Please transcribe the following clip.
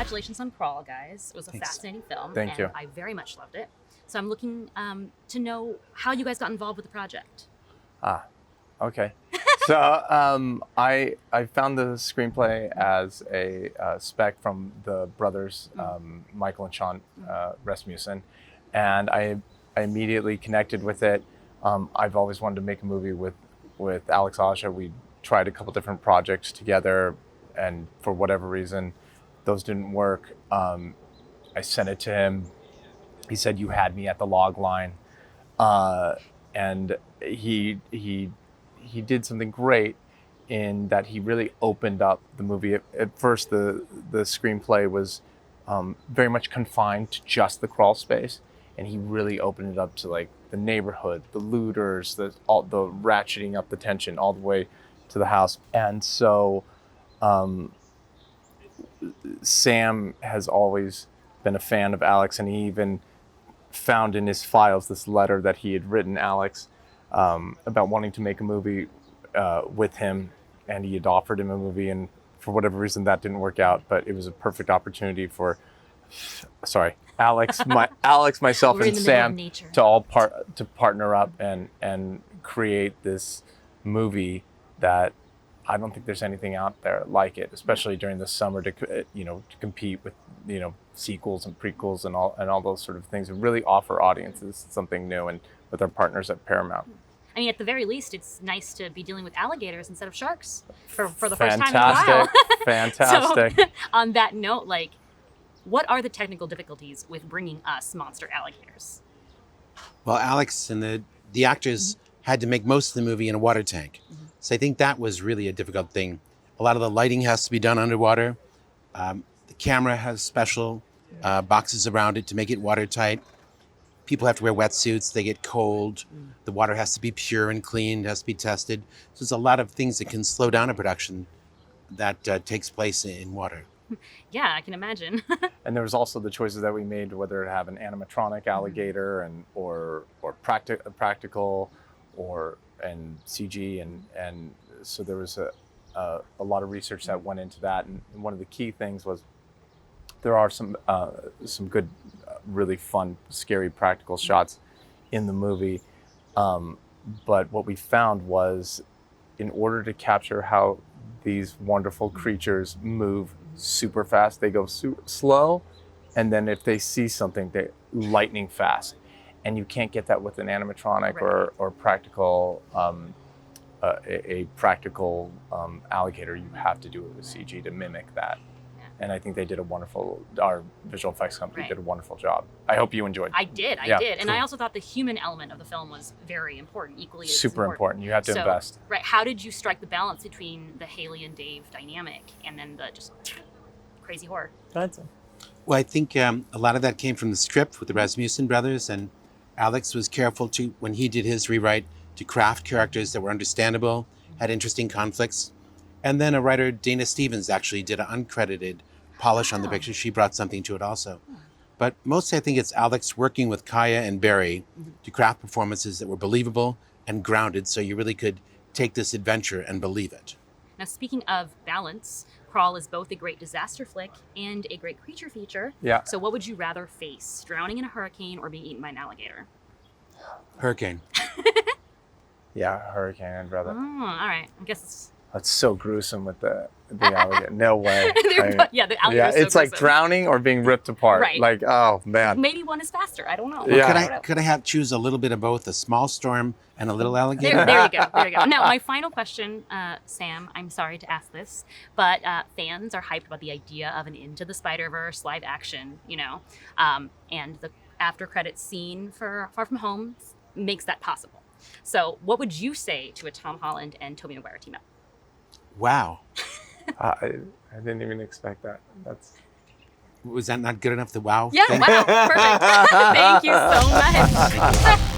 congratulations on Crawl, guys. It was a fascinating film. Thank you. I very much loved it. So I'm looking to know how you guys got involved with the project. Okay. So I found the screenplay as a spec from the brothers, Michael and Sean Rasmussen, and I immediately connected with it. I've always wanted to make a movie with Alex Asha. We tried a couple different projects together, and for whatever reason, those didn't work. I sent it to him. He said, "You had me at the log line," and he did something great in that he really opened up the movie. At first, the screenplay was very much confined to just the crawl space, and he really opened it up to like the neighborhood, the looters, all the ratcheting up the tension all the way to the house. And so Sam has always been a fan of Alex, and he even found in his files this letter that he had written Alex about wanting to make a movie with him, and he had offered him a movie, and for whatever reason that didn't work out, but it was a perfect opportunity for Alex, myself, and Sam to all partner up and create this movie that I don't think there's anything out there like it, especially during the summer to compete with sequels and prequels and all those sort of things, and really offer audiences something new, and with our partners at Paramount. I mean, at the very least, it's nice to be dealing with alligators instead of sharks for the first time in a while. Fantastic. So, on that note, like, what are the technical difficulties with bringing us monster alligators? Well, Alex and the actors had to make most of the movie in a water tank. So I think that was really a difficult thing. A lot of the lighting has to be done underwater. The camera has special boxes around it to make it watertight. People have to wear wetsuits. They get cold. The water has to be pure and clean. It has to be tested. So there's a lot of things that can slow down a production that takes place in water. Yeah, I can imagine. And there was also the choices that we made, whether to have an animatronic alligator or practical and CG, and so there was a lot of research that went into that. And one of the key things was there are some good, really fun, scary practical shots in the movie. But what we found was, in order to capture how these wonderful creatures move super fast, they go slow, and then if they see something, they lightning fast. And you can't get that with an animatronic or practical, a practical alligator. You have to do it with CG to mimic that. Yeah. And I think they did our visual effects company did a wonderful job. I hope you enjoyed it. I did. And I also thought the human element of the film was very important, equally as super important. You have to invest. Right. How did you strike the balance between the Haley and Dave dynamic and then the just crazy horror? Well, I think a lot of that came from the script with the Rasmussen brothers, and Alex was careful to, when he did his rewrite, to craft characters that were understandable, had interesting conflicts. And then a writer, Dana Stevens, actually did an uncredited polish on the picture. She brought something to it also. But mostly I think it's Alex working with Kaya and Barry to craft performances that were believable and grounded, so you really could take this adventure and believe it. Now, speaking of balance, Crawl is both a great disaster flick and a great creature feature. Yeah. So what would you rather face, drowning in a hurricane or being eaten by an alligator? Hurricane. Yeah, hurricane, I'd rather. Oh, all right. I guess it's... That's so gruesome with the alligator. No way. The alligator's so it's like gruesome. Drowning or being ripped apart. Right. Like, oh, man. Maybe one is faster. I don't know. Yeah. Could I choose a little bit of both, a small storm and a little alligator? There you go. Now, my final question, Sam, I'm sorry to ask this, but fans are hyped about the idea of an Into the Spider-Verse live action, and the after credits scene for Far From Home makes that possible. So what would you say to a Tom Holland and Tobey Maguire team up? Wow. I didn't even expect that. Was that not good enough? The wow? Yeah, wow, perfect. Thank you so much.